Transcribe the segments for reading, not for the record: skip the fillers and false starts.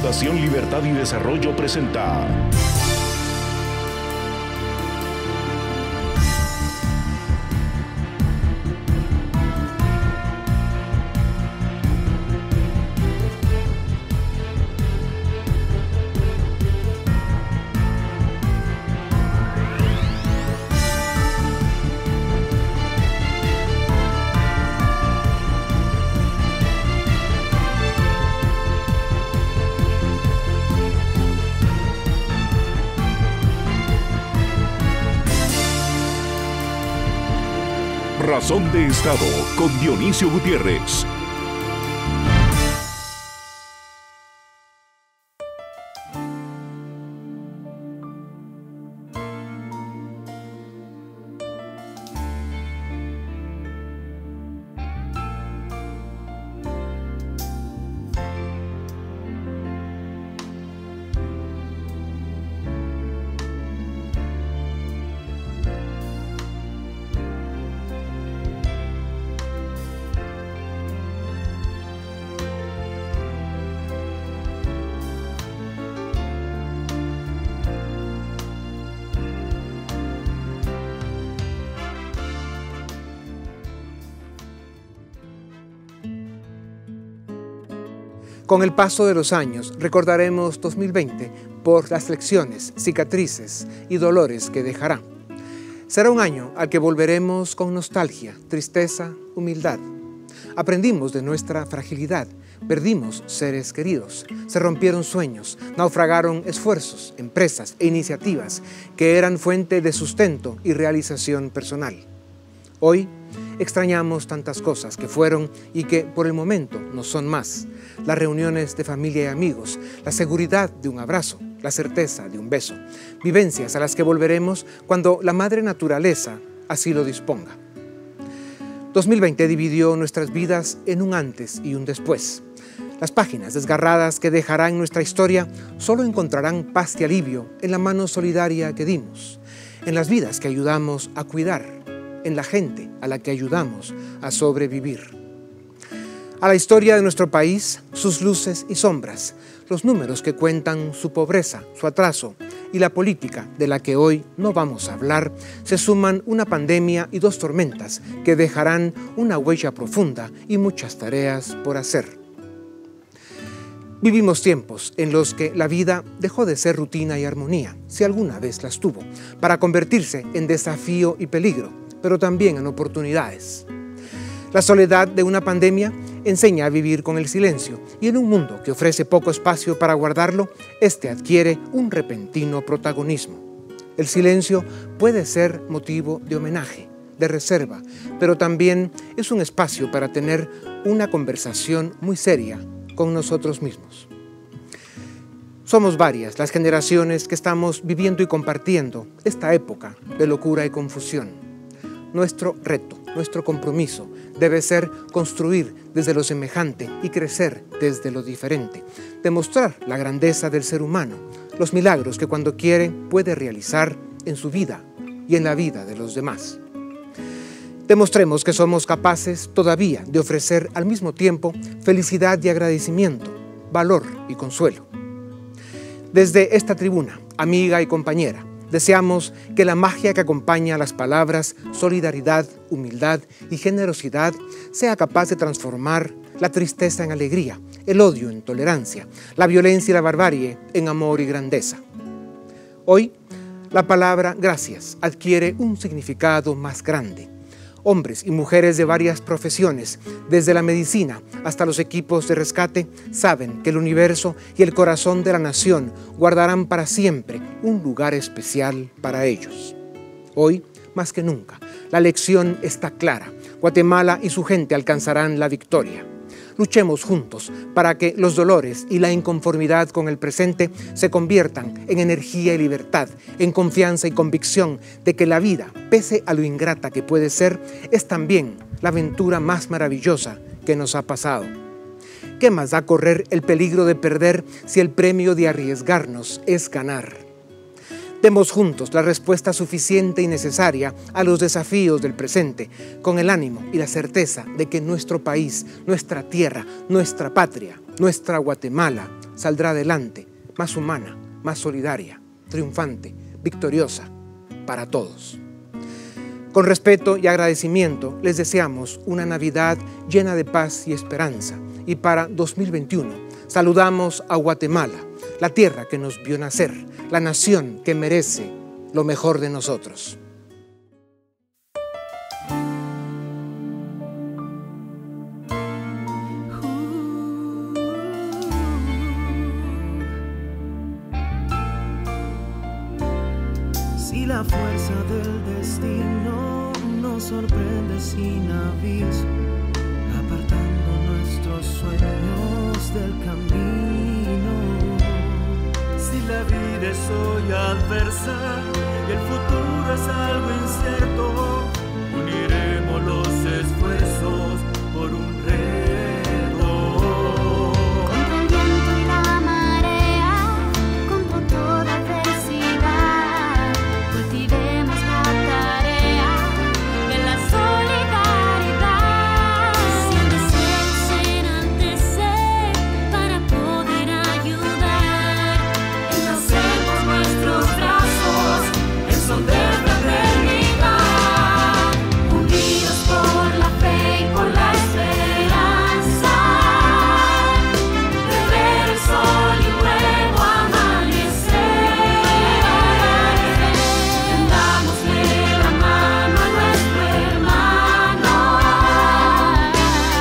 Fundación Libertad y Desarrollo presenta Razón de Estado con Dionisio Gutiérrez. Con el paso de los años, recordaremos 2020 por las lecciones, cicatrices y dolores que dejará. Será un año al que volveremos con nostalgia, tristeza, humildad. Aprendimos de nuestra fragilidad, perdimos seres queridos, se rompieron sueños, naufragaron esfuerzos, empresas e iniciativas que eran fuente de sustento y realización personal. Hoy extrañamos tantas cosas que fueron y que por el momento no son más. Las reuniones de familia y amigos, la seguridad de un abrazo, la certeza de un beso. Vivencias a las que volveremos cuando la madre naturaleza así lo disponga. 2020 dividió nuestras vidas en un antes y un después. Las páginas desgarradas que dejarán nuestra historia solo encontrarán paz y alivio en la mano solidaria que dimos, en las vidas que ayudamos a cuidar, en la gente a la que ayudamos a sobrevivir. A la historia de nuestro país, sus luces y sombras, los números que cuentan su pobreza, su atraso y la política de la que hoy no vamos a hablar, se suman una pandemia y dos tormentas que dejarán una huella profunda y muchas tareas por hacer. Vivimos tiempos en los que la vida dejó de ser rutina y armonía, si alguna vez las tuvo, para convertirse en desafío y peligro, pero también en oportunidades. La soledad de una pandemia enseña a vivir con el silencio y en un mundo que ofrece poco espacio para guardarlo, este adquiere un repentino protagonismo. El silencio puede ser motivo de homenaje, de reserva, pero también es un espacio para tener una conversación muy seria con nosotros mismos. Somos varias las generaciones que estamos viviendo y compartiendo esta época de locura y confusión. Nuestro reto, nuestro compromiso debe ser construir desde lo semejante y crecer desde lo diferente, demostrar la grandeza del ser humano, los milagros que cuando quiere puede realizar en su vida y en la vida de los demás. Demostremos que somos capaces todavía de ofrecer al mismo tiempo felicidad y agradecimiento, valor y consuelo. Desde esta tribuna, amiga y compañera, deseamos que la magia que acompaña las palabras solidaridad, humildad y generosidad sea capaz de transformar la tristeza en alegría, el odio en tolerancia, la violencia y la barbarie en amor y grandeza. Hoy, la palabra gracias adquiere un significado más grande. Hombres y mujeres de varias profesiones, desde la medicina hasta los equipos de rescate, saben que el universo y el corazón de la nación guardarán para siempre un lugar especial para ellos. Hoy, más que nunca, la lección está clara. Guatemala y su gente alcanzarán la victoria. Luchemos juntos para que los dolores y la inconformidad con el presente se conviertan en energía y libertad, en confianza y convicción de que la vida, pese a lo ingrata que puede ser, es también la aventura más maravillosa que nos ha pasado. ¿Qué más da correr el peligro de perder si el premio de arriesgarnos es ganar? Demos juntos la respuesta suficiente y necesaria a los desafíos del presente, con el ánimo y la certeza de que nuestro país, nuestra tierra, nuestra patria, nuestra Guatemala, saldrá adelante, más humana, más solidaria, triunfante, victoriosa, para todos. Con respeto y agradecimiento les deseamos una Navidad llena de paz y esperanza. Y para 2021 saludamos a Guatemala, la tierra que nos vio nacer, la nación que merece lo mejor de nosotros. Si la fuerza del destino nos sorprende sin aviso, apartando nuestros sueños del camino. Si la vida es hoy adversa y el futuro es algo incierto, uniremos los esfuerzos por un reto. Contra el viento y la marea, contra toda adversidad, cultivemos la tarea de la solidaridad. Si el deseo se enaltece para poder ayudar, enlacemos nuestros brazos en son de fraternidad, unidos por la fe y por la esperanza, de ver el sol y luego amanecer. Tendámosle la mano a nuestro hermano,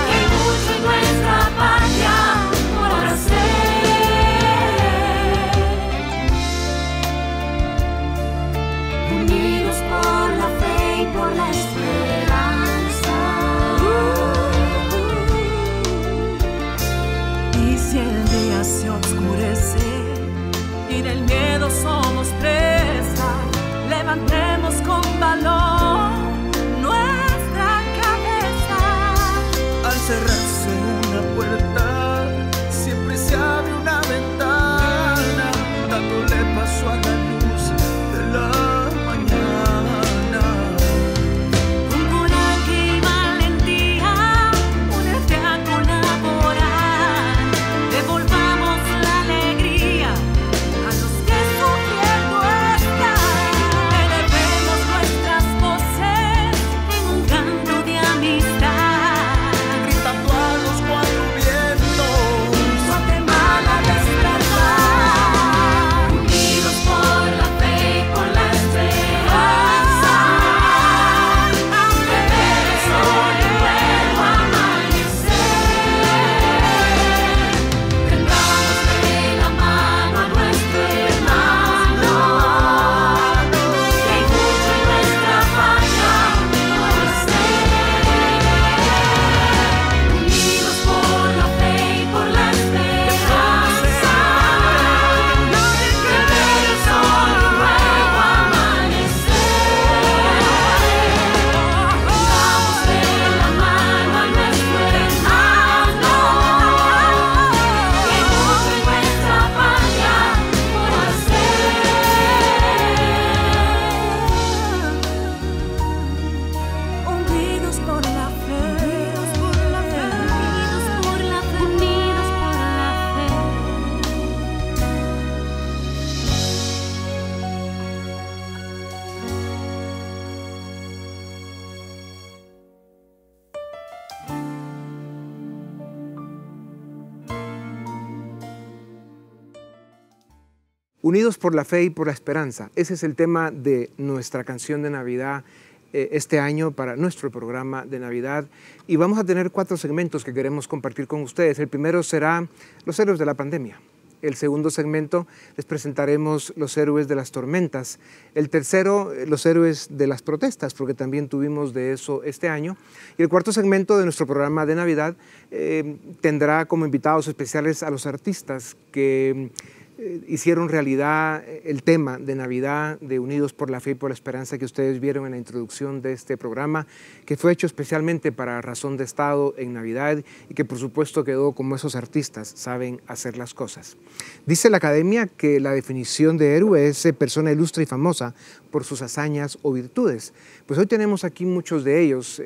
que hay mucho en nuestra patria por hacer. Unidos por la fe y por la esperanza. Y si el día se oscurece y del miedo somos presa, levantemos con valor nuestra cabeza. Al cerrarse una puerta, siempre se abre una ventana, dándole paso a la luz de la mañana. Con coraje y valentía, únete a colaborar. Devolvamos la alegría a los que sufriendo están. Elevemos nuestras voces en un canto de amistad. Gritando a los cuatro vientos, Guatemala despertar. Unidos por la fe y por la esperanza, de ver el sol y luego amanecer. Tendámosle la mano a nuestro hermano, que hay mucho en nuestra patria por hacer. Unidos por la fe y por la esperanza, de ver el sol y luego amanecer. Tendámosle la mano a nuestro hermano, que hay mucho en nuestra patria por hacer. unidos por la fe, Unidos por la fe, unidos por la fe, unidos por la fe. Unidos por la fe y por la esperanza. Ese es el tema de nuestra canción de Navidad este año para nuestro programa de Navidad. Y vamos a tener 4 segmentos que queremos compartir con ustedes. El primero será los héroes de la pandemia. El segundo segmento les presentaremos los héroes de las tormentas. El tercero, los héroes de las protestas, porque también tuvimos de eso este año. Y el cuarto segmento de nuestro programa de Navidad tendrá como invitados especiales a los artistas que hicieron realidad el tema de Navidad de Unidos por la Fe y por la Esperanza que ustedes vieron en la introducción de este programa, que fue hecho especialmente para Razón de Estado en Navidad y que por supuesto quedó como esos artistas saben hacer las cosas. Dice la Academia que la definición de héroe es persona ilustre y famosa por sus hazañas o virtudes. Pues hoy tenemos aquí muchos de ellos,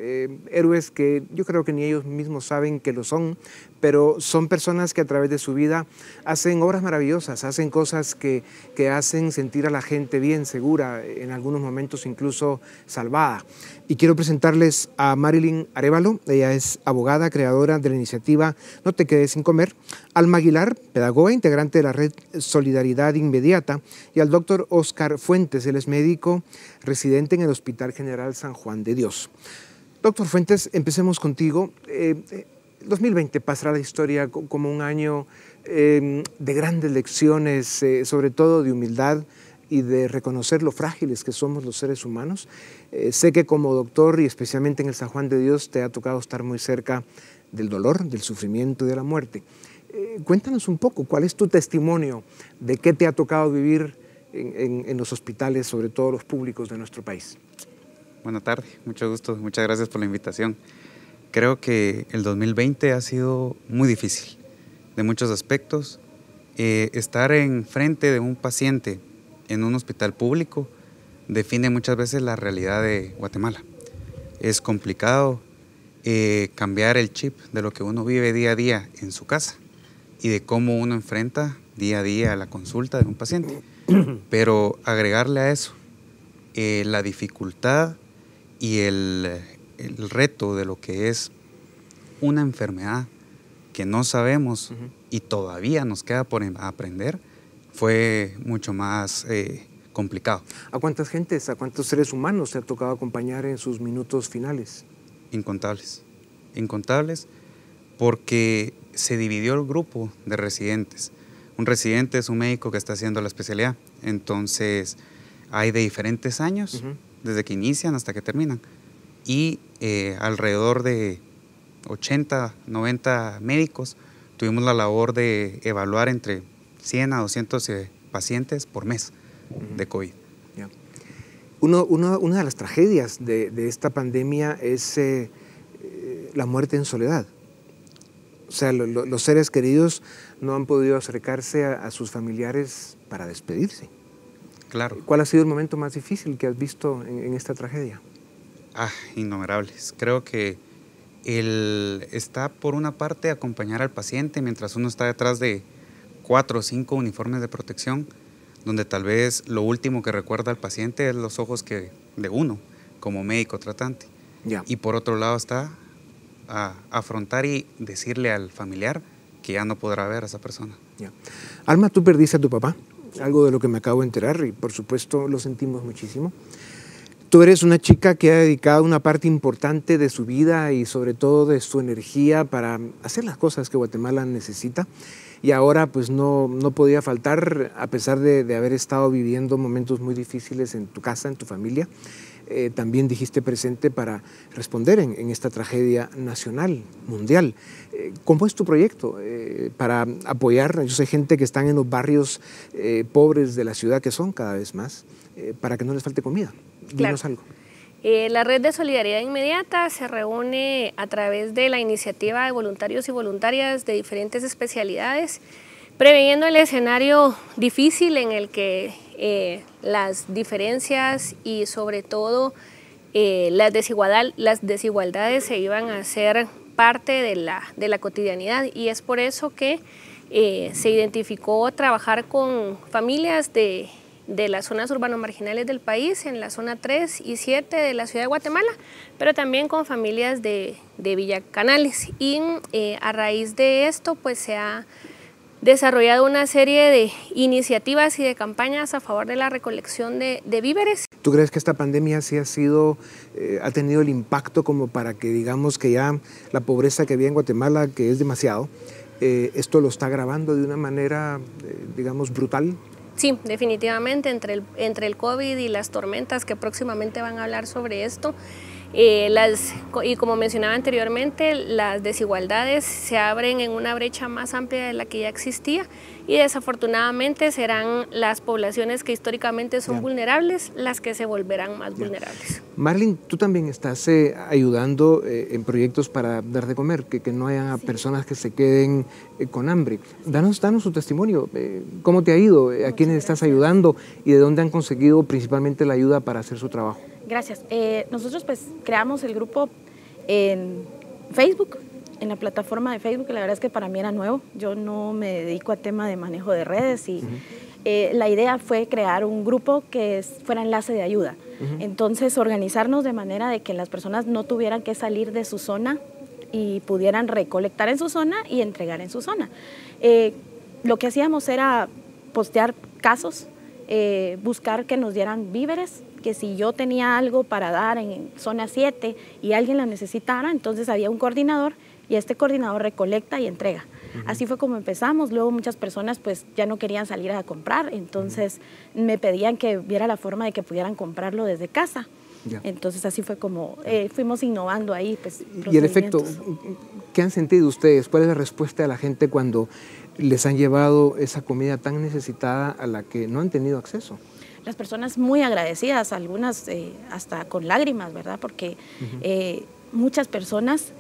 héroes que yo creo que ni ellos mismos saben que lo son, pero son personas que a través de su vida hacen obras maravillosas, hacen cosas que hacen sentir a la gente bien, segura, en algunos momentos incluso salvada. Y quiero presentarles a Marilyn Arévalo, ella es abogada, creadora de la iniciativa No te quedes sin comer, Alma Aguilar, pedagoga, integrante de la red Solidaridad Inmediata, y al doctor Oscar Fuentes, él es médico residente en el Hospital General San Juan de Dios. Doctor Fuentes, empecemos contigo. 2020 pasará la historia como un año de grandes lecciones, sobre todo de humildad y de reconocer lo frágiles que somos los seres humanos. Sé que como doctor y especialmente en el San Juan de Dios te ha tocado estar muy cerca del dolor, del sufrimiento y de la muerte. Cuéntanos un poco, ¿cuál es tu testimonio de qué te ha tocado vivir en los hospitales, sobre todo los públicos de nuestro país? Buenas tardes, mucho gusto, muchas gracias por la invitación. Creo que el 2020 ha sido muy difícil, de muchos aspectos. Estar enfrente de un paciente en un hospital público define muchas veces la realidad de Guatemala. Es complicado cambiar el chip de lo que uno vive día a día en su casa y de cómo uno enfrenta día a día la consulta de un paciente. Pero agregarle a eso la dificultad y el reto de lo que es una enfermedad que no sabemos y todavía nos queda por aprender, fue mucho más complicado. ¿A cuántas gentes, a cuántos seres humanos te ha tocado acompañar en sus minutos finales? Incontables, incontables, porque se dividió el grupo de residentes. Un residente es un médico que está haciendo la especialidad, entonces hay de diferentes años, desde que inician hasta que terminan, y alrededor de 80, 90 médicos tuvimos la labor de evaluar entre 100 a 200 pacientes por mes de COVID. Yeah. Una de las tragedias de esta pandemia es la muerte en soledad. O sea, los seres queridos no han podido acercarse a sus familiares para despedirse. Claro. ¿Cuál ha sido el momento más difícil que has visto en esta tragedia? Innumerables. Creo que está por una parte acompañar al paciente mientras uno está detrás de 4 o 5 uniformes de protección, donde tal vez lo último que recuerda al paciente es los ojos de uno como médico tratante. Yeah. Y por otro lado está a afrontar y decirle al familiar que ya no podrá ver a esa persona. Yeah. Alma, tú perdiste a tu papá, algo de lo que me acabo de enterar y por supuesto lo sentimos muchísimo. Tú eres una chica que ha dedicado una parte importante de su vida y sobre todo de su energía para hacer las cosas que Guatemala necesita y ahora pues no podía faltar, a pesar de haber estado viviendo momentos muy difíciles en tu casa, en tu familia. También dijiste presente para responder en esta tragedia nacional, mundial. ¿Cómo es tu proyecto para apoyar? Yo sé gente que están en los barrios pobres de la ciudad, que son cada vez más, para que no les falte comida. Dinos algo. La Red de Solidaridad Inmediata se reúne a través de la iniciativa de voluntarios y voluntarias de diferentes especialidades, preveyendo el escenario difícil en el que las diferencias y sobre todo las desigualdades se iban a hacer parte de la cotidianidad, y es por eso que se identificó trabajar con familias de las zonas urbano-marginales del país, en la zona 3 y 7 de la ciudad de Guatemala, pero también con familias de Villa Canales. Y a raíz de esto pues se ha desarrollado una serie de iniciativas y de campañas a favor de la recolección de víveres. ¿Tú crees que esta pandemia sí ha tenido el impacto como para que digamos que ya la pobreza que había en Guatemala, que es demasiado, esto lo está agravando de una manera, digamos, brutal? Sí, definitivamente, entre el COVID y las tormentas que próximamente van a hablar sobre esto, Y como mencionaba anteriormente, las desigualdades se abren en una brecha más amplia de la que ya existía y desafortunadamente serán las poblaciones que históricamente son vulnerables las que se volverán más vulnerables. Marlene, tú también estás ayudando en proyectos para dar de comer, que no haya personas que se queden con hambre. Danos su testimonio. ¿Cómo te ha ido? ¿A quiénes estás ayudando? ¿Y de dónde han conseguido principalmente la ayuda para hacer su trabajo? Gracias. Nosotros pues creamos el grupo en Facebook, en la plataforma de Facebook, que la verdad es que para mí era nuevo. Yo no me dedico a tema de manejo de redes y la idea fue crear un grupo que fuera enlace de ayuda. Entonces organizarnos de manera de que las personas no tuvieran que salir de su zona y pudieran recolectar en su zona y entregar en su zona. Lo que hacíamos era postear casos, buscar que nos dieran víveres, que si yo tenía algo para dar en zona 7 y alguien la necesitara, entonces había un coordinador y este coordinador recolecta y entrega. Así fue como empezamos. Luego muchas personas pues ya no querían salir a comprar, entonces me pedían que viera la forma de que pudieran comprarlo desde casa. Entonces así fue como fuimos innovando ahí. Pues, y el efecto, ¿qué han sentido ustedes? ¿Cuál es la respuesta de la gente cuando les han llevado esa comida tan necesitada a la que no han tenido acceso? Las personas muy agradecidas, algunas hasta con lágrimas, ¿verdad? Porque muchas personas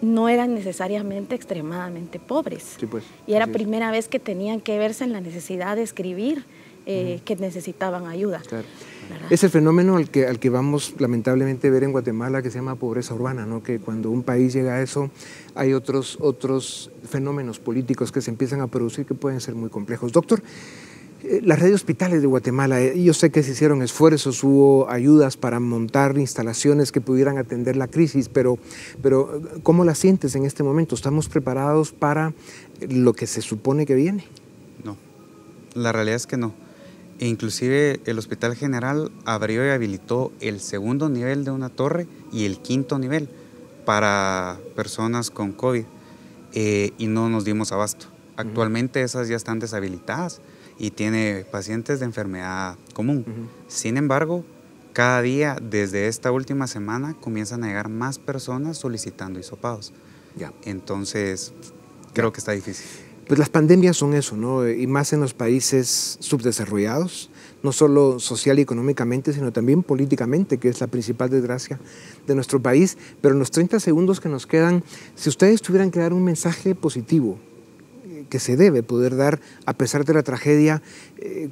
no eran necesariamente extremadamente pobres. Sí, pues, y era primera vez que tenían que verse en la necesidad de escribir que necesitaban ayuda. Claro. Es el fenómeno al que vamos lamentablemente a ver en Guatemala, que se llama pobreza urbana, ¿no? Que cuando un país llega a eso, hay otros fenómenos políticos que se empiezan a producir que pueden ser muy complejos. Doctor, las redes hospitales de Guatemala, yo sé que se hicieron esfuerzos, hubo ayudas para montar instalaciones que pudieran atender la crisis, pero ¿cómo la sientes en este momento? ¿Estamos preparados para lo que se supone que viene? No, la realidad es que no. E inclusive el Hospital General abrió y habilitó el 2º nivel de una torre y el 5º nivel para personas con COVID y no nos dimos abasto. Actualmente esas ya están deshabilitadas y tiene pacientes de enfermedad común. Sin embargo, cada día desde esta última semana comienzan a llegar más personas solicitando hisopados. Entonces, creo que está difícil. Pues las pandemias son eso, ¿no? Y más en los países subdesarrollados, no solo social y económicamente, sino también políticamente, que es la principal desgracia de nuestro país. Pero en los 30 segundos que nos quedan, si ustedes tuvieran que dar un mensaje positivo, que se debe poder dar a pesar de la tragedia,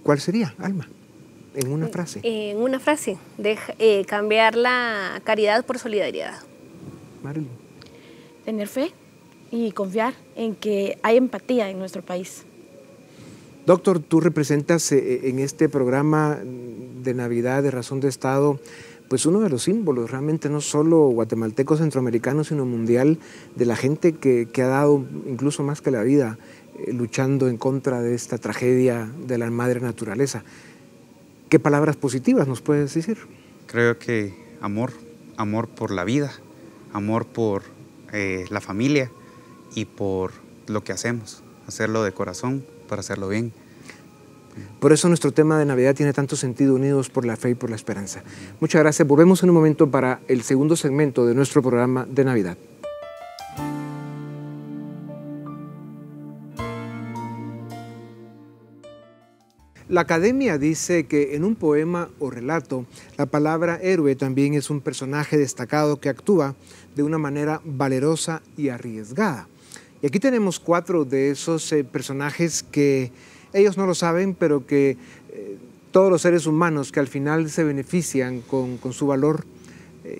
¿cuál sería, Alma? En una frase. En una frase, cambiar la caridad por solidaridad. Marlene. Tener fe y confiar en que hay empatía en nuestro país. Doctor, tú representas en este programa de Navidad de Razón de Estado pues uno de los símbolos, realmente no solo guatemalteco, centroamericano, sino mundial, de la gente que ha dado incluso más que la vida luchando en contra de esta tragedia de la madre naturaleza. ¿Qué palabras positivas nos puedes decir? Creo que amor por la vida, amor por la familia y por lo que hacemos, hacerlo de corazón para hacerlo bien. Por eso nuestro tema de Navidad tiene tanto sentido, unidos por la fe y por la esperanza. Muchas gracias. Volvemos en un momento para el segundo segmento de nuestro programa de Navidad. La Academia dice que en un poema o relato, la palabra héroe también es un personaje destacado que actúa de una manera valerosa y arriesgada. Y aquí tenemos 4 de esos personajes que ellos no lo saben, pero que todos los seres humanos que al final se benefician con su valor,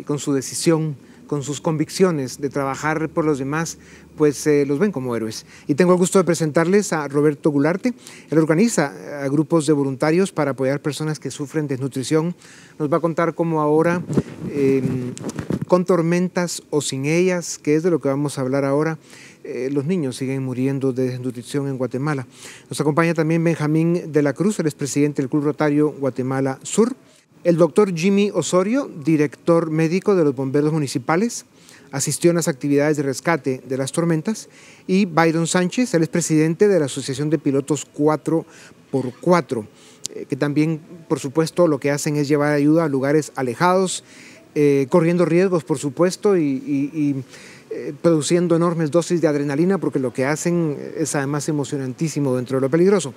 con su decisión, con sus convicciones de trabajar por los demás, pues los ven como héroes. Y tengo el gusto de presentarles a Roberto Gularte. Él organiza grupos de voluntarios para apoyar personas que sufren desnutrición. Nos va a contar cómo ahora, con tormentas o sin ellas, que es de lo que vamos a hablar ahora, los niños siguen muriendo de desnutrición en Guatemala. Nos acompaña también Benjamín de la Cruz, el expresidente del Club Rotario Guatemala Sur. El doctor Jimmy Osorio, director médico de los bomberos municipales, asistió en las actividades de rescate de las tormentas. Y Byron Sánchez, él es presidente de la Asociación de Pilotos 4x4, que también, por supuesto, lo que hacen es llevar ayuda a lugares alejados corriendo riesgos, por supuesto, produciendo enormes dosis de adrenalina, porque lo que hacen es además emocionantísimo dentro de lo peligroso.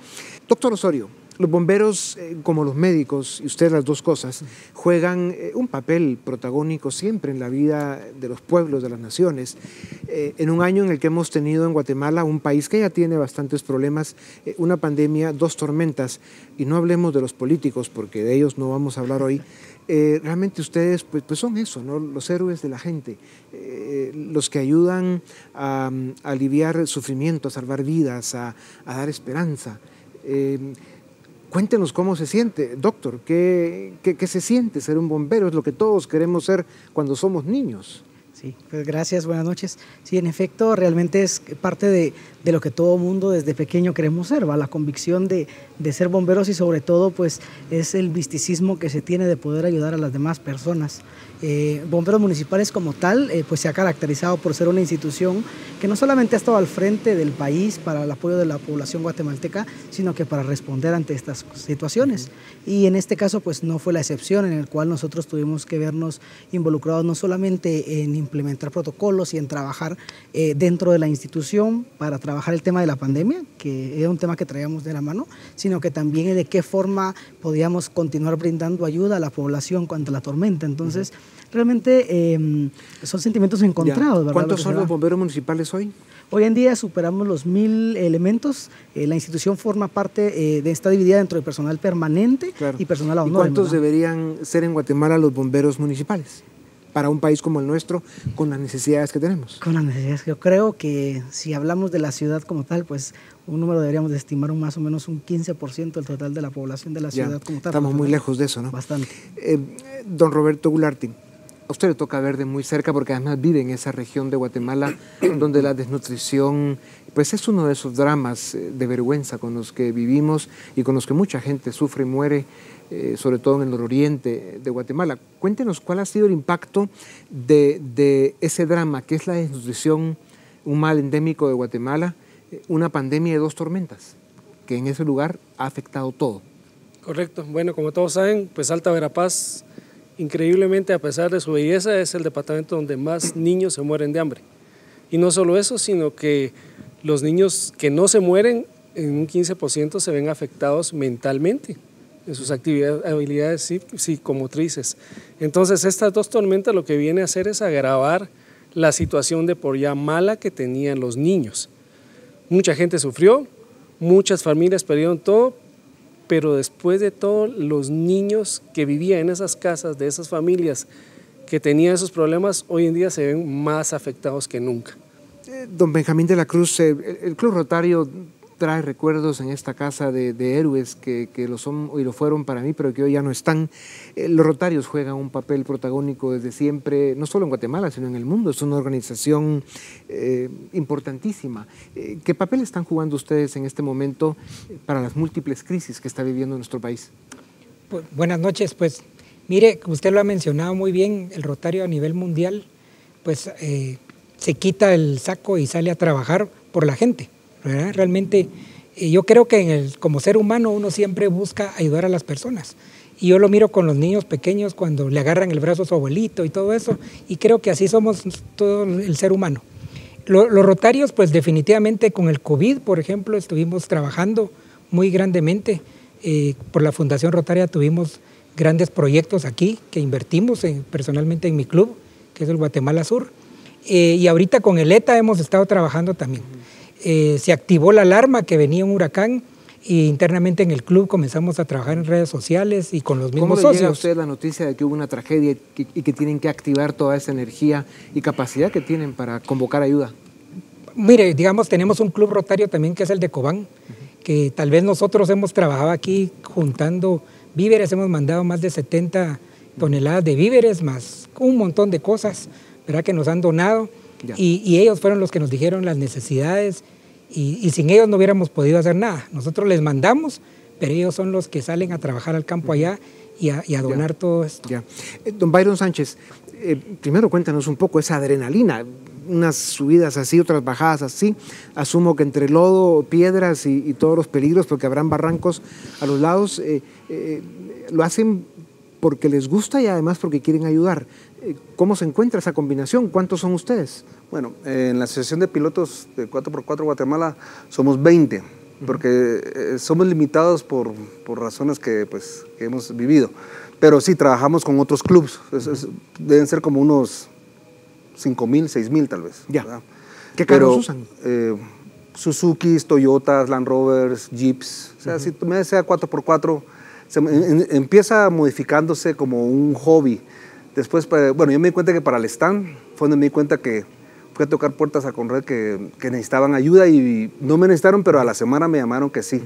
Doctor Osorio, los bomberos, como los médicos, y usted las dos cosas, juegan un papel protagónico siempre en la vida de los pueblos, de las naciones. En un año en el que hemos tenido en Guatemala, un país que ya tiene bastantes problemas, una pandemia, 2 tormentas, y no hablemos de los políticos, porque de ellos no vamos a hablar hoy. Realmente ustedes pues son eso, ¿no? Los héroes de la gente, los que ayudan a aliviar el sufrimiento, a salvar vidas, a dar esperanza. Cuéntenos cómo se siente, doctor, ¿qué se siente ser un bombero? Es lo que todos queremos ser cuando somos niños. Sí, pues gracias, buenas noches. Sí, en efecto, realmente es parte de lo que todo mundo desde pequeño queremos ser, ¿va? La convicción de ser bomberos y sobre todo pues es el misticismo que se tiene de poder ayudar a las demás personas. Bomberos municipales como tal pues se ha caracterizado por ser una institución que no solamente ha estado al frente del país para el apoyo de la población guatemalteca, sino que para responder ante estas situaciones. Y en este caso pues no fue la excepción, en el cual nosotros tuvimos que vernos involucrados no solamente en implementar protocolos y en trabajar dentro de la institución para trabajar el tema de la pandemia, que era un tema que traíamos de la mano, sino que también de qué forma podíamos continuar brindando ayuda a la población contra la tormenta. Entonces, realmente son sentimientos encontrados, ¿verdad? ¿Cuántos son los bomberos municipales hoy? Hoy en día superamos los 1000 elementos. La institución forma parte está dividida dentro de personal permanente y personal a honor. ¿Y cuántos deberían ser en Guatemala los bomberos municipales? Para un país como el nuestro, con las necesidades que tenemos. Con las necesidades, yo creo que si hablamos de la ciudad como tal, pues un número deberíamos de estimar más o menos un 15% del total de la población de la ciudad como tal. Estamos muy lejos de eso, ¿no? Bastante. Don Roberto Gularte, a usted le toca ver de muy cerca porque además vive en esa región de Guatemala donde la desnutrición pues es uno de esos dramas de vergüenza con los que vivimos y con los que mucha gente sufre y muere, sobre todo en el nororiente de Guatemala. Cuéntenos cuál ha sido el impacto de ese drama que es la desnutrición, un mal endémico de Guatemala, una pandemia de 2 tormentas, que en ese lugar ha afectado todo. Correcto. Bueno, como todos saben, pues Alta Verapaz, increíblemente, a pesar de su belleza, es el departamento donde más niños se mueren de hambre. Y no solo eso, sino que los niños que no se mueren, en un 15% se ven afectados mentalmente en sus habilidades psicomotrices. Entonces, estas 2 tormentas lo que viene a hacer es agravar la situación de por ya mala que tenían los niños. Mucha gente sufrió, muchas familias perdieron todo, pero después de todo, los niños que vivían en esas casas, de esas familias que tenían esos problemas, hoy en día se ven más afectados que nunca. Don Benjamín de la Cruz, el Club Rotario trae recuerdos en esta casa de héroes que lo son y lo fueron para mí, pero que hoy ya no están. Los Rotarios juegan un papel protagónico desde siempre, no solo en Guatemala, sino en el mundo. Es una organización importantísima. ¿Qué papel están jugando ustedes en este momento para las múltiples crisis que está viviendo nuestro país? Pues, buenas noches. Pues mire, usted lo ha mencionado muy bien, el Rotario a nivel mundial, pues se quita el saco y sale a trabajar por la gente, ¿verdad? Realmente yo creo que como ser humano uno siempre busca ayudar a las personas. Y yo lo miro con los niños pequeños cuando le agarran el brazo a su abuelito y todo eso, y creo que así somos todo el ser humano. Los Rotarios, pues definitivamente con el COVID, por ejemplo, estuvimos trabajando muy grandemente. Por la Fundación Rotaria tuvimos grandes proyectos aquí que invertimos personalmente en mi club, que es el Guatemala Sur. Y ahorita con el ETA hemos estado trabajando también. Se activó la alarma que venía un huracán y internamente en el club comenzamos a trabajar en redes sociales y con los mismos socios. ¿Cómo le llega a usted la noticia de que hubo una tragedia y que tienen que activar toda esa energía y capacidad que tienen para convocar ayuda? Mire, digamos, tenemos un club rotario también que es el de Cobán, que tal vez nosotros hemos trabajado aquí juntando víveres, hemos mandado más de 70 toneladas de víveres, más un montón de cosas, ¿verdad?, que nos han donado. Y ellos fueron los que nos dijeron las necesidades y sin ellos no hubiéramos podido hacer nada. Nosotros les mandamos, pero ellos son los que salen a trabajar al campo allá y a donar todo esto. Don Byron Sánchez, primero cuéntanos un poco esa adrenalina, unas subidas así, otras bajadas así. Asumo que entre lodo, piedras y todos los peligros, porque habrán barrancos a los lados, lo hacen porque les gusta y además porque quieren ayudar. ¿Cómo se encuentra esa combinación? ¿Cuántos son ustedes? Bueno, en la Asociación de Pilotos de 4x4 Guatemala somos 20, porque somos limitados por razones que hemos vivido. Pero sí, trabajamos con otros clubes, deben ser como unos 5,000, 6,000 tal vez. Ya. ¿verdad? ¿Qué carros usan? Suzukis, Toyotas, Land Rovers, Jeeps. O sea, si me sea 4x4, empieza modificándose como un hobby. Después, bueno, yo me di cuenta que para el stand fue donde me di cuenta que fui a tocar puertas a Conred que necesitaban ayuda y no me necesitaron, pero a la semana me llamaron que sí.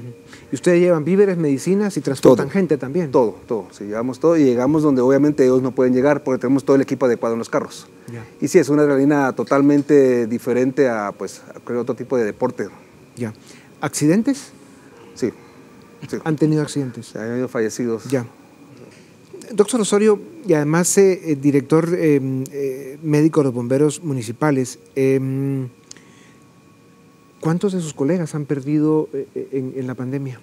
¿Y ustedes llevan víveres, medicinas y transportan gente también? Todo. Sí, llevamos todo y llegamos donde obviamente ellos no pueden llegar porque tenemos todo el equipo adecuado en los carros. Ya. Y sí, es una adrenalina totalmente diferente a cualquier otro tipo de deporte. Ya. ¿Accidentes? Sí. ¿Han tenido accidentes? Han habido fallecidos. Ya. Doctor Osorio, y además director médico de los bomberos municipales, ¿cuántos de sus colegas han perdido en la pandemia?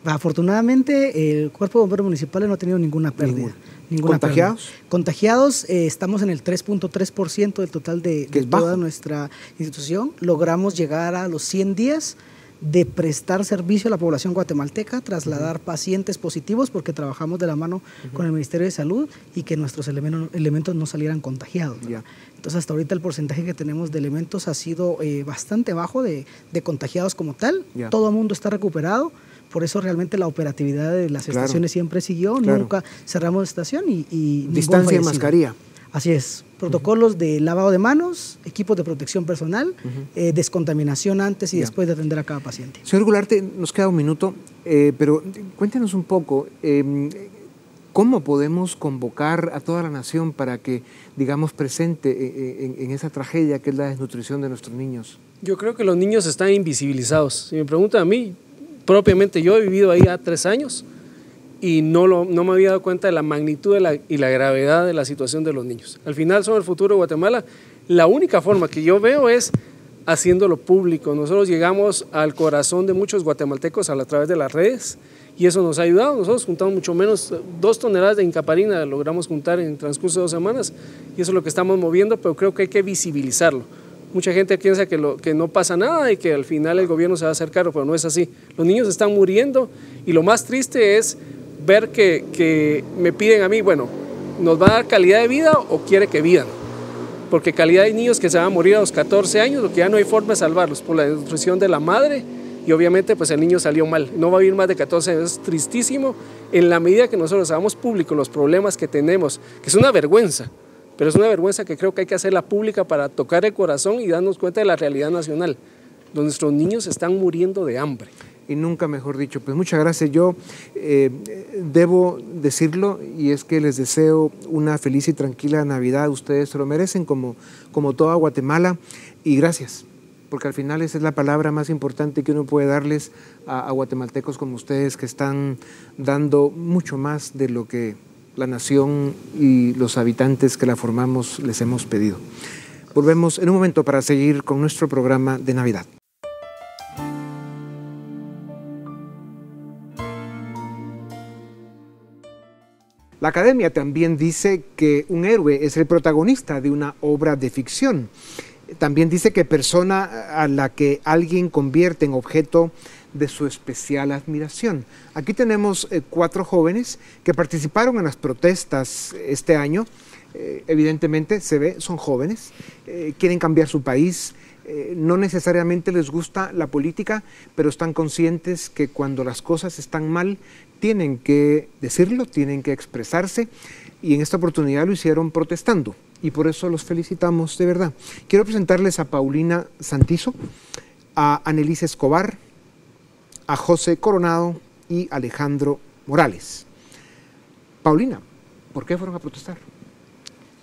Afortunadamente, el Cuerpo de Bomberos Municipales no ha tenido ninguna pérdida. ¿Contagiados? Contagiados, estamos en el 3.3% del total de toda nuestra institución. Logramos llegar a los 100 días de prestar servicio a la población guatemalteca, trasladar pacientes positivos, porque trabajamos de la mano con el Ministerio de Salud y que nuestros elementos no salieran contagiados. Entonces, hasta ahorita el porcentaje que tenemos de elementos ha sido bastante bajo de contagiados como tal. Todo el mundo está recuperado. Por eso realmente la operatividad de las estaciones siempre siguió. Nunca cerramos estación y distancia y mascarilla. Así es. Protocolos de lavado de manos, equipos de protección personal, descontaminación antes y después de atender a cada paciente. Señor Gularte, nos queda un minuto, pero cuéntenos un poco, ¿cómo podemos convocar a toda la nación para que, digamos, presente en esa tragedia que es la desnutrición de nuestros niños? Yo creo que los niños están invisibilizados. Si me preguntan a mí, propiamente yo he vivido ahí ya 3 años y no me había dado cuenta de la magnitud y la gravedad de la situación de los niños. Al final son el futuro de Guatemala. La única forma que yo veo es haciéndolo público. Nosotros llegamos al corazón de muchos guatemaltecos a través de las redes y eso nos ha ayudado. Nosotros juntamos mucho menos, 2 toneladas de incaparina logramos juntar en el transcurso de 2 semanas y eso es lo que estamos moviendo, pero creo que hay que visibilizarlo. Mucha gente piensa que no pasa nada y que al final el gobierno se va a hacer cargo, pero no es así. Los niños están muriendo y lo más triste es ver que me piden a mí, bueno, ¿nos va a dar calidad de vida o quiere que vivan? Porque calidad de niños que se van a morir a los 14 años, lo que ya no hay forma de salvarlos por la desnutrición de la madre y obviamente pues el niño salió mal. No va a vivir más de 14 años, es tristísimo en la medida que nosotros hagamos público los problemas que tenemos, que es una vergüenza. Pero es una vergüenza que creo que hay que hacerla pública para tocar el corazón y darnos cuenta de la realidad nacional, donde nuestros niños están muriendo de hambre. Y nunca mejor dicho. Pues muchas gracias. Yo debo decirlo y es que les deseo una feliz y tranquila Navidad. Ustedes se lo merecen como toda Guatemala y gracias, porque al final esa es la palabra más importante que uno puede darles a guatemaltecos como ustedes que están dando mucho más de lo que la nación y los habitantes que la formamos les hemos pedido. Volvemos en un momento para seguir con nuestro programa de Navidad. La Academia también dice que un héroe es el protagonista de una obra de ficción. También dice que persona a la que alguien convierte en objeto de su especial admiración. Aquí tenemos 4 jóvenes que participaron en las protestas este año. Evidentemente se ve, son jóvenes, quieren cambiar su país, no necesariamente les gusta la política, pero están conscientes que cuando las cosas están mal tienen que decirlo, tienen que expresarse y en esta oportunidad lo hicieron protestando y por eso los felicitamos de verdad. Quiero presentarles a Paulina Santizo, a Annelise Escobar, a José Coronado y Alejandro Morales. Paulina, ¿por qué fueron a protestar?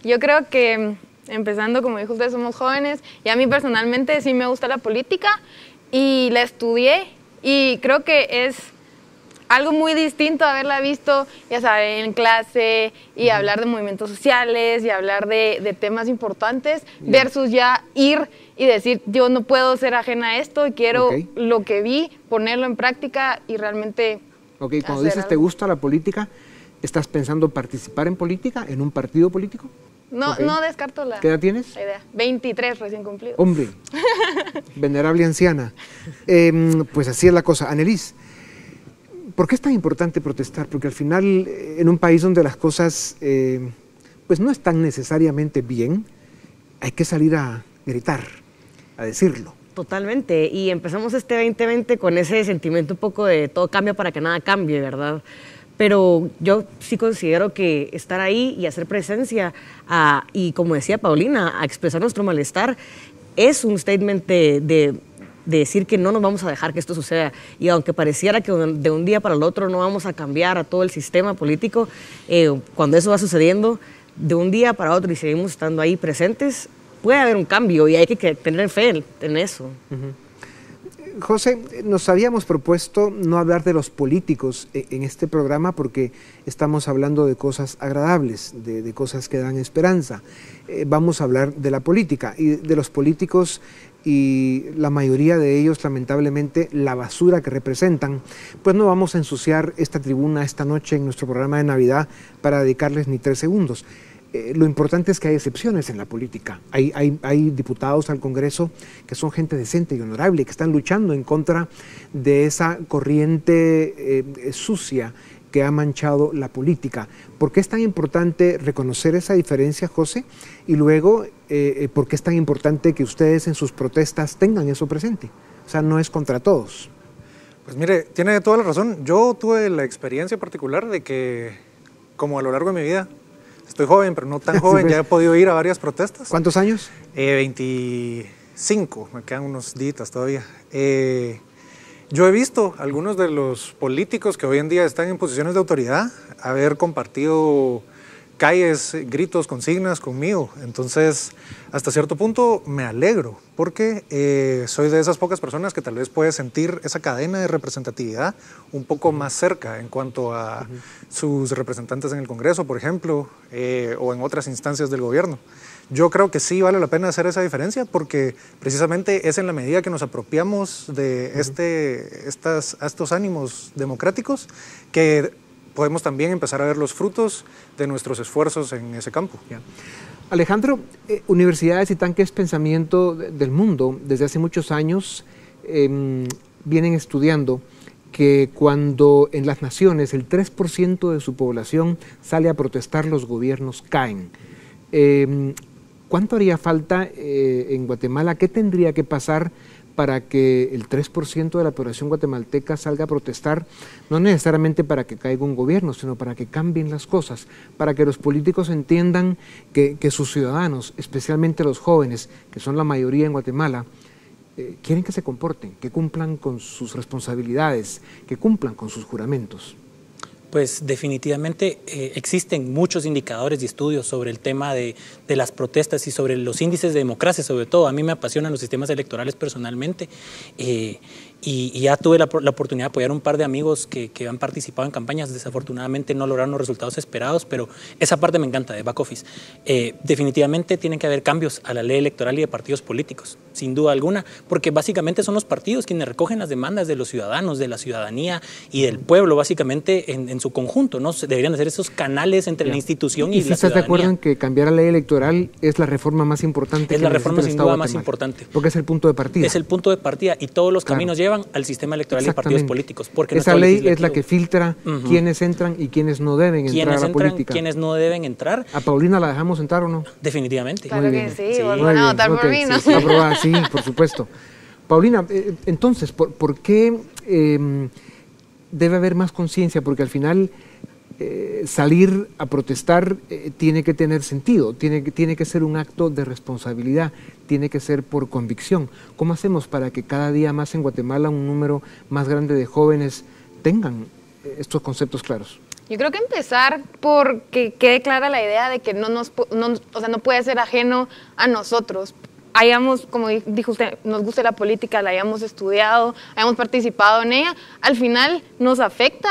Yo creo que, empezando, como dijo usted, somos jóvenes y a mí personalmente sí me gusta la política y la estudié y creo que es algo muy distinto haberla visto, ya saben, en clase y hablar de movimientos sociales y hablar de temas importantes versus ya ir y decir, yo no puedo ser ajena a esto y quiero lo que vi, ponerlo en práctica y realmente cuando dices te gusta la política, ¿Estás pensando participar en política, en un partido político? No, Okay. no descarto la, ¿Qué edad tienes? la idea. 23 recién cumplido. Hombre, venerable anciana. Pues así es la cosa. Annelies, ¿por qué es tan importante protestar? Porque al final, en un país donde las cosas pues no están necesariamente bien, hay que salir a gritar, a decirlo. Totalmente, y empezamos este 2020 con ese sentimiento un poco de todo cambia para que nada cambie, ¿verdad? Pero yo sí considero que estar ahí y hacer presencia, y como decía Paulina, a expresar nuestro malestar, es un statement de decir que no nos vamos a dejar que esto suceda. Y aunque pareciera que de un día para el otro no vamos a cambiar a todo el sistema político, cuando eso va sucediendo, de un día para otro y seguimos estando ahí presentes, puede haber un cambio y hay que tener fe en eso. José, nos habíamos propuesto no hablar de los políticos en este programa porque estamos hablando de cosas agradables, de cosas que dan esperanza. Vamos a hablar de la política y de los políticos, y la mayoría de ellos, lamentablemente, la basura que representan. Pues no vamos a ensuciar esta tribuna esta noche en nuestro programa de Navidad para dedicarles ni 3 segundos. Lo importante es que hay excepciones en la política. Hay diputados al Congreso que son gente decente y honorable, que están luchando en contra de esa corriente sucia que ha manchado la política. ¿Por qué es tan importante reconocer esa diferencia, José? Y luego, ¿por qué es tan importante que ustedes en sus protestas tengan eso presente? O sea, no es contra todos. Pues mire, tiene toda la razón. Yo tuve la experiencia particular de que, como a lo largo de mi vida, estoy joven, pero no tan joven, ya he podido ir a varias protestas. ¿Cuántos años? 25, me quedan unos días todavía. Yo he visto a algunos de los políticos que hoy en día están en posiciones de autoridad haber compartido calles, gritos, consignas conmigo. Entonces, hasta cierto punto me alegro, porque soy de esas pocas personas que tal vez puede sentir esa cadena de representatividad un poco más cerca en cuanto a sus representantes en el Congreso, por ejemplo, o en otras instancias del gobierno. Yo creo que sí vale la pena hacer esa diferencia, porque precisamente es en la medida que nos apropiamos de estos ánimos democráticos que podemos también empezar a ver los frutos de nuestros esfuerzos en ese campo. Yeah. Alejandro, universidades y tanques pensamiento del mundo desde hace muchos años vienen estudiando que cuando en las naciones el 3% de su población sale a protestar, los gobiernos caen. ¿Cuánto haría falta en Guatemala? ¿Qué tendría que pasar para que el 3% de la población guatemalteca salga a protestar? No necesariamente para que caiga un gobierno, sino para que cambien las cosas, para que los políticos entiendan que sus ciudadanos, especialmente los jóvenes, que son la mayoría en Guatemala, quieren que se comporten, que cumplan con sus responsabilidades, que cumplan con sus juramentos. Pues definitivamente existen muchos indicadores y estudios sobre el tema de las protestas y sobre los índices de democracia, sobre todo. A mí me apasionan los sistemas electorales personalmente, y ya tuve la oportunidad de apoyar a un par de amigos que han participado en campañas. Desafortunadamente no lograron los resultados esperados, pero esa parte me encanta, de back office. Definitivamente tienen que haber cambios a la ley electoral y de partidos políticos, sin duda alguna, porque básicamente son los partidos quienes recogen las demandas de los ciudadanos, de la ciudadanía y del pueblo, básicamente en su conjunto, ¿no? Deberían de ser esos canales entre la institución y la ciudadanía. ¿Estás de acuerdo en que cambiar la ley electoral es la reforma más importante? Es la reforma sin duda más importante. Porque es el punto de partida. Es el punto de partida, y todos los caminos llevan al sistema electoral y partidos políticos. Porque esa ley es la que filtra quiénes entran y quiénes no deben entrar a la política. Quiénes no deben entrar. ¿A Paulina la dejamos entrar o no? Definitivamente. Claro que sí, van a votar por mí, ¿no? Sí, aprobada, sí, por supuesto. Paulina, entonces, ¿por qué debe haber más conciencia? Porque al final salir a protestar tiene que tener sentido, tiene que ser un acto de responsabilidad, tiene que ser por convicción. ¿Cómo hacemos para que cada día más en Guatemala un número más grande de jóvenes tengan estos conceptos claros? Yo creo que empezar por que quede clara la idea de que no puede ser ajeno a nosotros. Hayamos, como dijo usted, nos guste la política, la hayamos estudiado, hayamos participado en ella, al final nos afecta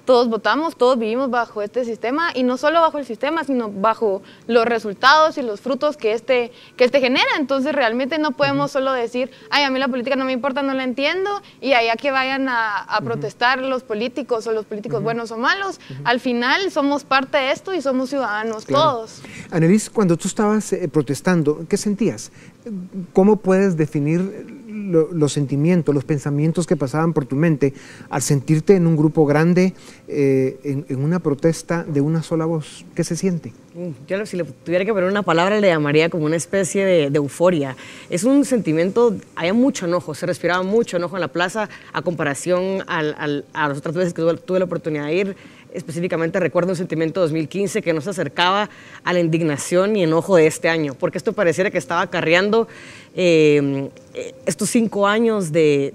todos votamos, todos vivimos bajo este sistema, y no solo bajo el sistema, sino bajo los resultados y los frutos que este genera. Entonces realmente no podemos solo decir, ay, a mí la política no me importa, no la entiendo, y allá que vayan a protestar los políticos, o los políticos buenos o malos. Al final somos parte de esto y somos ciudadanos todos. Annelise, cuando tú estabas protestando, ¿qué sentías? ¿Cómo puedes definir los sentimientos, los pensamientos que pasaban por tu mente al sentirte en un grupo grande, en una protesta de una sola voz? ¿Qué se siente? Yo, si le tuviera que poner una palabra, le llamaría como una especie de euforia. Es un sentimiento, había mucho enojo, se respiraba mucho enojo en la plaza a comparación a las otras veces que tuve la oportunidad de ir. Específicamente recuerdo un sentimiento 2015 que no se acercaba a la indignación y enojo de este año, porque esto pareciera que estaba acarreando estos 5 años de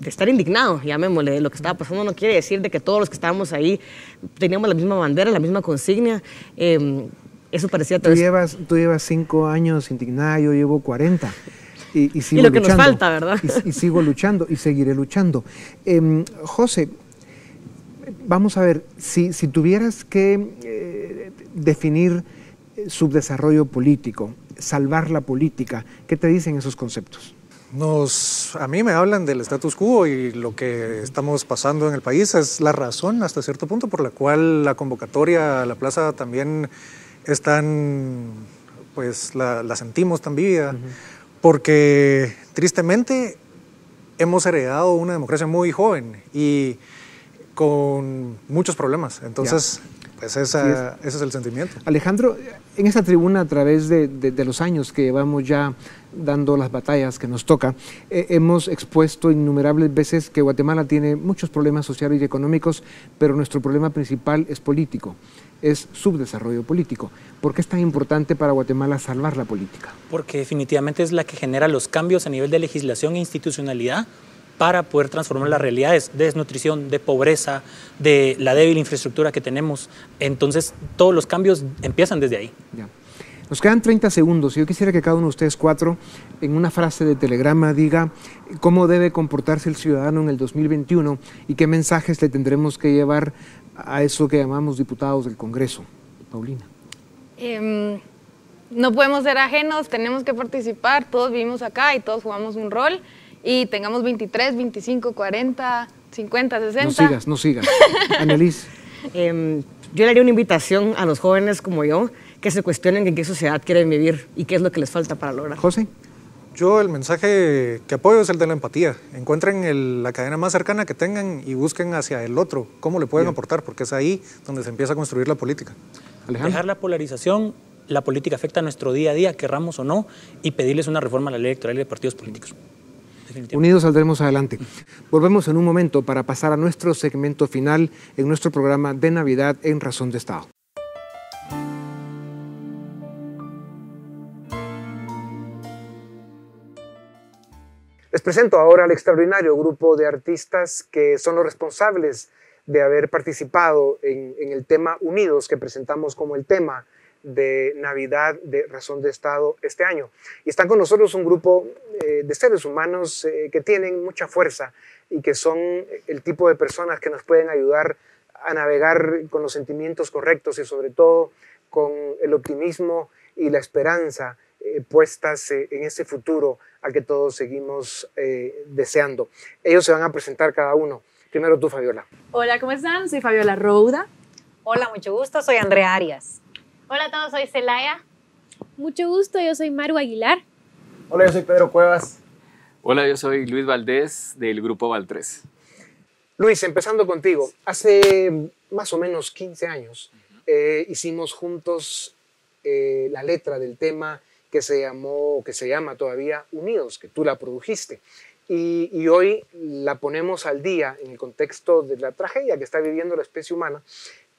estar indignado, llamémosle, de lo que estaba pasando. No quiere decir de que todos los que estábamos ahí teníamos la misma bandera, la misma consigna. Eso parecía... Tú llevas 5 años indignada, yo llevo 40. Y sigo y lo que luchando, nos falta, ¿verdad? Y sigo luchando y seguiré luchando. José, vamos a ver, si tuvieras que definir subdesarrollo político, salvar la política, ¿qué te dicen esos conceptos? A mí me hablan del status quo, y lo que estamos pasando en el país es la razón hasta cierto punto por la cual la convocatoria a la plaza también es tan, pues la sentimos tan vívida, porque tristemente hemos heredado una democracia muy joven y con muchos problemas. Entonces, pues ese es el sentimiento. Alejandro, en esta tribuna, a través de los años que llevamos ya dando las batallas que nos toca, hemos expuesto innumerables veces que Guatemala tiene muchos problemas sociales y económicos, pero nuestro problema principal es político, es subdesarrollo político. ¿Por qué es tan importante para Guatemala salvar la política? Porque definitivamente es la que genera los cambios a nivel de legislación e institucionalidad para poder transformar las realidades de desnutrición, de pobreza, de la débil infraestructura que tenemos. Entonces, todos los cambios empiezan desde ahí. Ya. Nos quedan 30 segundos y yo quisiera que cada uno de ustedes 4, en una frase de telegrama, diga cómo debe comportarse el ciudadano en el 2021 y qué mensajes le tendremos que llevar a eso que llamamos diputados del Congreso. Paulina. No podemos ser ajenos, tenemos que participar, todos vivimos acá y todos jugamos un rol. Y tengamos 23, 25, 40, 50, 60. No sigas. Annelise. Yo le haría una invitación a los jóvenes como yo que se cuestionen en qué sociedad quieren vivir y qué es lo que les falta para lograr. José. Yo el mensaje que apoyo es el de la empatía. Encuentren la cadena más cercana que tengan y busquen hacia el otro cómo le pueden aportar, porque es ahí donde se empieza a construir la política. Alejandro. Dejar la polarización. La política afecta a nuestro día a día, querramos o no, y pedirles una reforma a la ley electoral y de partidos políticos. Unidos saldremos adelante. Volvemos en un momento para pasar a nuestro segmento final en nuestro programa de Navidad en Razón de Estado. Les presento ahora al extraordinario grupo de artistas que son los responsables de haber participado en el tema Unidos, que presentamos como el tema de Navidad de Razón de Estado este año. Y están con nosotros un grupo de seres humanos que tienen mucha fuerza y que son el tipo de personas que nos pueden ayudar a navegar con los sentimientos correctos y sobre todo con el optimismo y la esperanza puestas en ese futuro al que todos seguimos deseando. Ellos se van a presentar cada uno. Primero tú, Fabiola. Hola, ¿cómo están? Soy Fabiola Rouda. Hola, mucho gusto. Soy Andrea Arias. Hola a todos, soy Celaya. Mucho gusto, yo soy Maru Aguilar. Hola, yo soy Pedro Cuevas. Hola, yo soy Luis Valdés del grupo Val 3. Luis, empezando contigo. Hace más o menos 15 años hicimos juntos la letra del tema que se llama todavía Unidos, que tú la produjiste. Y hoy la ponemos al día en el contexto de la tragedia que está viviendo la especie humana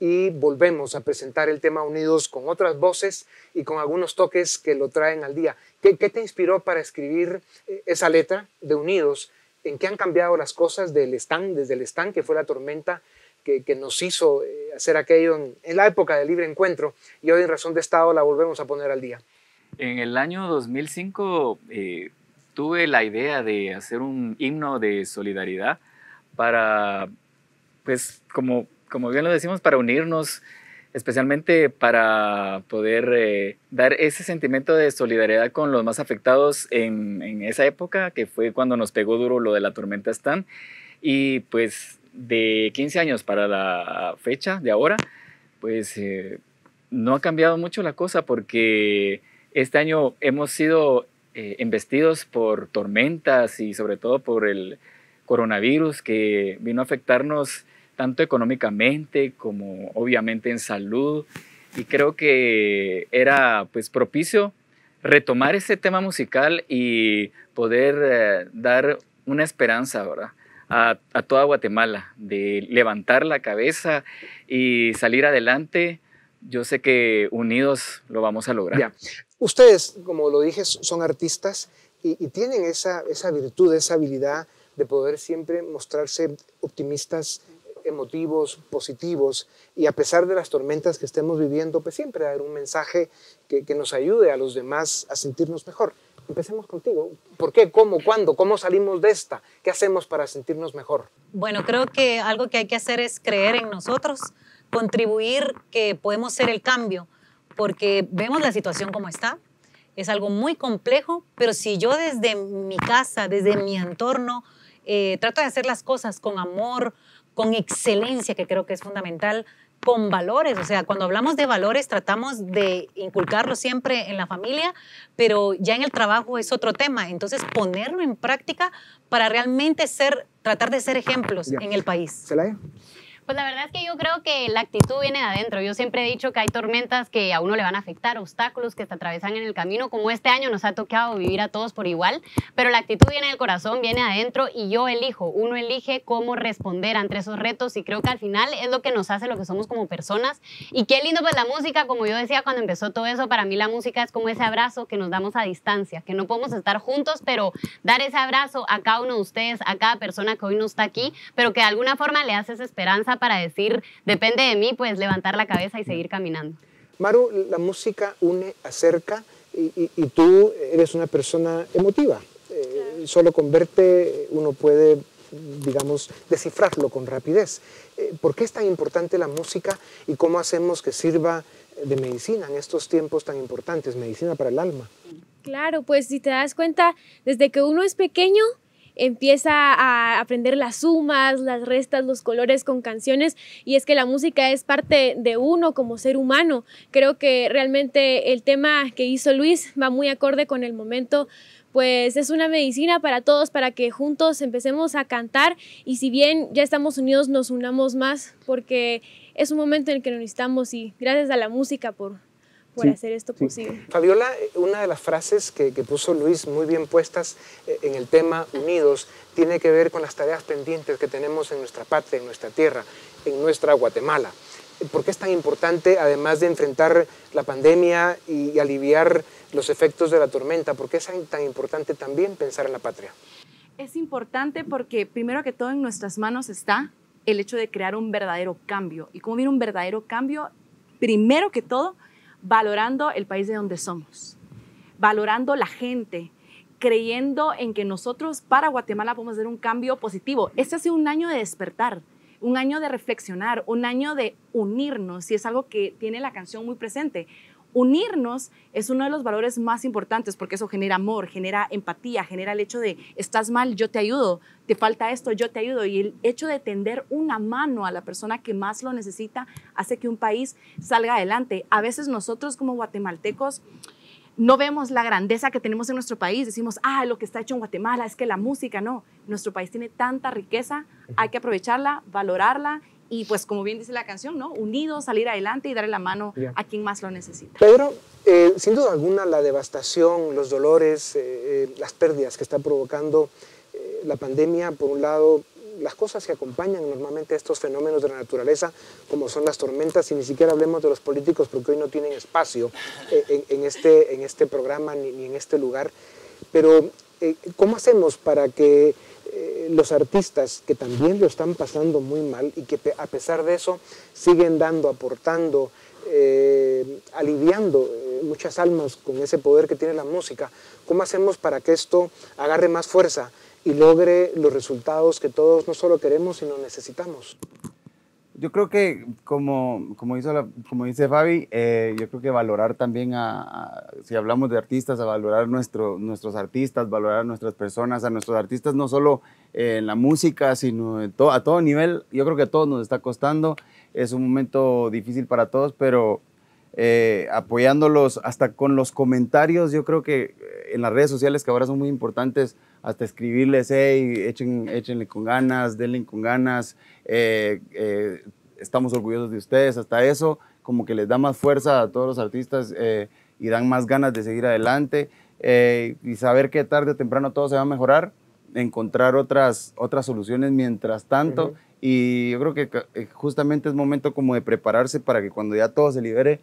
y volvemos a presentar el tema Unidos con otras voces y con algunos toques que lo traen al día. ¿Qué te inspiró para escribir esa letra de Unidos? ¿En qué han cambiado las cosas desde el stand, que fue la tormenta que nos hizo hacer aquello en la época del libre encuentro, y hoy en Razón de Estado la volvemos a poner al día? En el año 2005 tuve la idea de hacer un himno de solidaridad para pues como bien lo decimos, para unirnos, especialmente para poder dar ese sentimiento de solidaridad con los más afectados en esa época, que fue cuando nos pegó duro lo de la tormenta Stan. Y pues de 15 años para la fecha de ahora, pues no ha cambiado mucho la cosa, porque este año hemos sido embestidos por tormentas y sobre todo por el coronavirus, que vino a afectarnos tanto económicamente como obviamente en salud, y creo que era pues propicio retomar ese tema musical y poder dar una esperanza, ¿verdad?, a toda Guatemala, de levantar la cabeza y salir adelante. Yo sé que unidos lo vamos a lograr. Ya. Ustedes, como lo dije, son artistas y tienen esa virtud, esa habilidad de poder siempre mostrarse optimistas, emotivos, positivos, y a pesar de las tormentas que estemos viviendo, pues siempre dar un mensaje que nos ayude a los demás a sentirnos mejor. Empecemos contigo. ¿Por qué? ¿Cómo? ¿Cuándo? ¿Cómo salimos de esta? ¿Qué hacemos para sentirnos mejor? Bueno, creo que algo que hay que hacer es creer en nosotros, contribuir que podemos ser el cambio, porque vemos la situación como está. Es algo muy complejo, pero si yo desde mi casa, desde mi entorno, trato de hacer las cosas con amor, con excelencia, que creo que es fundamental, con valores. O sea, cuando hablamos de valores, tratamos de inculcarlos siempre en la familia, pero ya en el trabajo es otro tema. Entonces, ponerlo en práctica para realmente tratar de ser ejemplos en el país. ¿Celaya? Pues la verdad es que yo creo que la actitud viene de adentro. Yo siempre he dicho que hay tormentas que a uno le van a afectar, obstáculos que se atravesan en el camino, como este año nos ha tocado vivir a todos por igual, pero la actitud viene del corazón, viene de adentro, y uno elige cómo responder ante esos retos, y creo que al final es lo que nos hace lo que somos como personas. Y qué lindo, pues la música, como yo decía cuando empezó todo eso, para mí la música es como ese abrazo que nos damos a distancia, que no podemos estar juntos, pero dar ese abrazo a cada uno de ustedes, a cada persona que hoy no está aquí, pero que de alguna forma le haces esperanza para decir, depende de mí, pues levantar la cabeza y seguir caminando. Maru, la música une, acerca, y tú eres una persona emotiva. Solo con verte uno puede, digamos, descifrarlo con rapidez. ¿Por qué es tan importante la música y cómo hacemos que sirva de medicina en estos tiempos tan importantes, medicina para el alma? Claro, pues si te das cuenta, desde que uno es pequeño, empieza a aprender las sumas, las restas, los colores con canciones, y es que la música es parte de uno como ser humano. Creo que realmente el tema que hizo Luis va muy acorde con el momento, pues es una medicina para todos, para que juntos empecemos a cantar, y si bien ya estamos unidos, nos unamos más, porque es un momento en el que nos necesitamos, y gracias a la música por hacer esto posible. Fabiola, una de las frases que puso Luis muy bien puestas en el tema unidos tiene que ver con las tareas pendientes que tenemos en nuestra patria, en nuestra tierra, en nuestra Guatemala. ¿Por qué es tan importante, además de enfrentar la pandemia y aliviar los efectos de la tormenta, por qué es tan importante también pensar en la patria? Es importante porque primero que todo en nuestras manos está el hecho de crear un verdadero cambio. ¿Y cómo viene un verdadero cambio? Primero que todo, valorando el país de donde somos, valorando la gente, creyendo en que nosotros para Guatemala podemos hacer un cambio positivo. Este ha sido un año de despertar, un año de reflexionar, un año de unirnos, y es algo que tiene la canción muy presente. Unirnos es uno de los valores más importantes, porque eso genera amor, genera empatía, genera el hecho de estás mal, yo te ayudo, te falta esto, yo te ayudo, y el hecho de tender una mano a la persona que más lo necesita hace que un país salga adelante. A veces nosotros como guatemaltecos no vemos la grandeza que tenemos en nuestro país, decimos, lo que está hecho en Guatemala es que la música, no, nuestro país tiene tanta riqueza, hay que aprovecharla, valorarla, y pues como bien dice la canción, ¿no? Unidos, salir adelante y darle la mano a quien más lo necesita. Pedro, sin duda alguna la devastación, los dolores, las pérdidas que está provocando la pandemia, por un lado, las cosas que acompañan normalmente a estos fenómenos de la naturaleza, como son las tormentas, y ni siquiera hablemos de los políticos porque hoy no tienen espacio en este programa ni en este lugar, pero ¿cómo hacemos para que los artistas que también lo están pasando muy mal y que a pesar de eso siguen dando, aportando, aliviando muchas almas con ese poder que tiene la música, cómo hacemos para que esto agarre más fuerza y logre los resultados que todos no solo queremos, sino necesitamos? Yo creo que, como dice Fabi, yo creo que valorar también, si hablamos de artistas, a valorar nuestros artistas, valorar a nuestras personas, a nuestros artistas, no solo en la música, sino a todo nivel. Yo creo que a todos nos está costando. Es un momento difícil para todos, pero apoyándolos hasta con los comentarios, yo creo que en las redes sociales, que ahora son muy importantes, hasta escribirles, hey, échenle con ganas, denle con ganas, estamos orgullosos de ustedes, hasta eso como que les da más fuerza a todos los artistas y dan más ganas de seguir adelante y saber que tarde o temprano todo se va a mejorar, encontrar otras soluciones mientras tanto. Y yo creo que justamente es momento como de prepararse para que cuando ya todo se libere,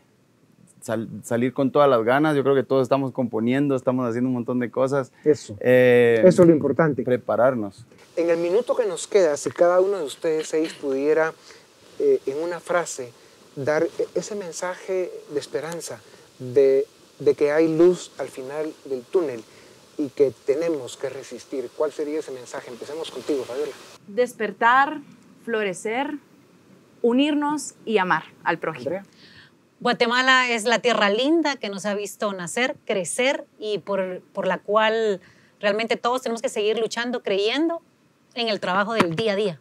salir con todas las ganas. Yo creo que todos estamos componiendo, estamos haciendo un montón de cosas. Eso es lo importante. Prepararnos. En el minuto que nos queda, si cada uno de ustedes 6 pudiera en una frase dar ese mensaje de esperanza, de que hay luz al final del túnel y que tenemos que resistir, ¿cuál sería ese mensaje? Empecemos contigo, Fabiola. Despertar, florecer, unirnos y amar al prójimo. Andrea. Guatemala es la tierra linda que nos ha visto nacer, crecer y por la cual realmente todos tenemos que seguir luchando, creyendo en el trabajo del día a día.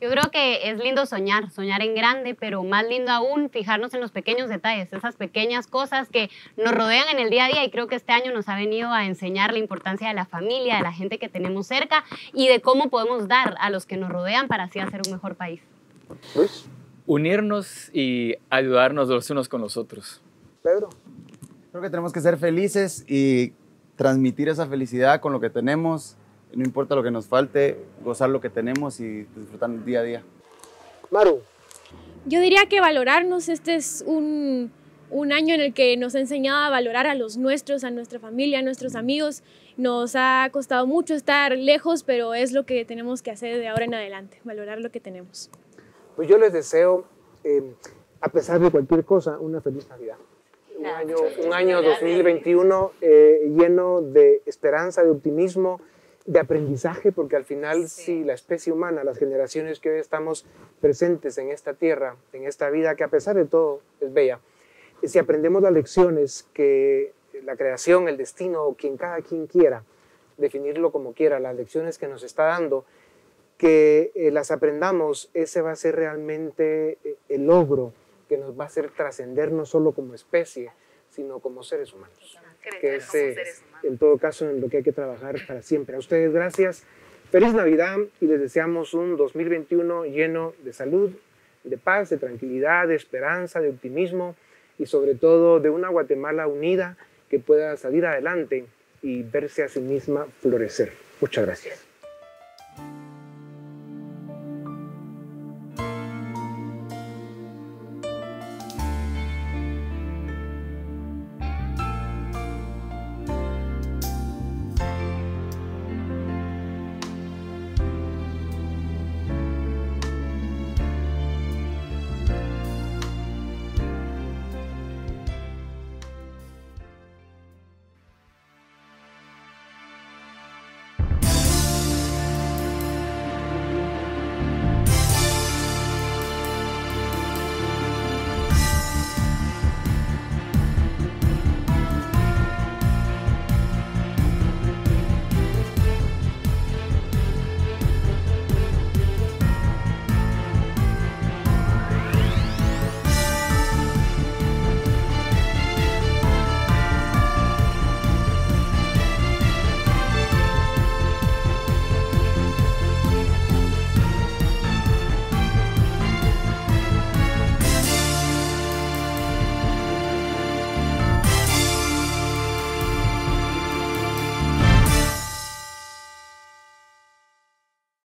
Yo creo que es lindo soñar en grande, pero más lindo aún fijarnos en los pequeños detalles, esas pequeñas cosas que nos rodean en el día a día, y creo que este año nos ha venido a enseñar la importancia de la familia, de la gente que tenemos cerca y de cómo podemos dar a los que nos rodean para así hacer un mejor país. Luis. Unirnos y ayudarnos los unos con los otros. Pedro. Creo que tenemos que ser felices y transmitir esa felicidad con lo que tenemos. No importa lo que nos falte, gozar lo que tenemos y disfrutar día a día. Maru. Yo diría que valorarnos. Este es un año en el que nos ha enseñado a valorar a los nuestros, a nuestra familia, a nuestros amigos. Nos ha costado mucho estar lejos, pero es lo que tenemos que hacer de ahora en adelante, valorar lo que tenemos. Pues yo les deseo, a pesar de cualquier cosa, una feliz Navidad. Un año 2021 lleno de esperanza, de optimismo, de aprendizaje, porque al final sí, la especie humana, las generaciones que hoy estamos presentes en esta tierra, en esta vida que a pesar de todo es bella, si aprendemos las lecciones que la creación, el destino, o cada quien quiera definirlo como quiera, las lecciones que nos está dando, que las aprendamos, ese va a ser realmente el logro que nos va a hacer trascender no solo como especie, sino como seres humanos. Que es, en todo caso, en lo que hay que trabajar para siempre. A ustedes, gracias. Feliz Navidad y les deseamos un 2021 lleno de salud, de paz, de tranquilidad, de esperanza, de optimismo y sobre todo de una Guatemala unida que pueda salir adelante y verse a sí misma florecer. Muchas gracias.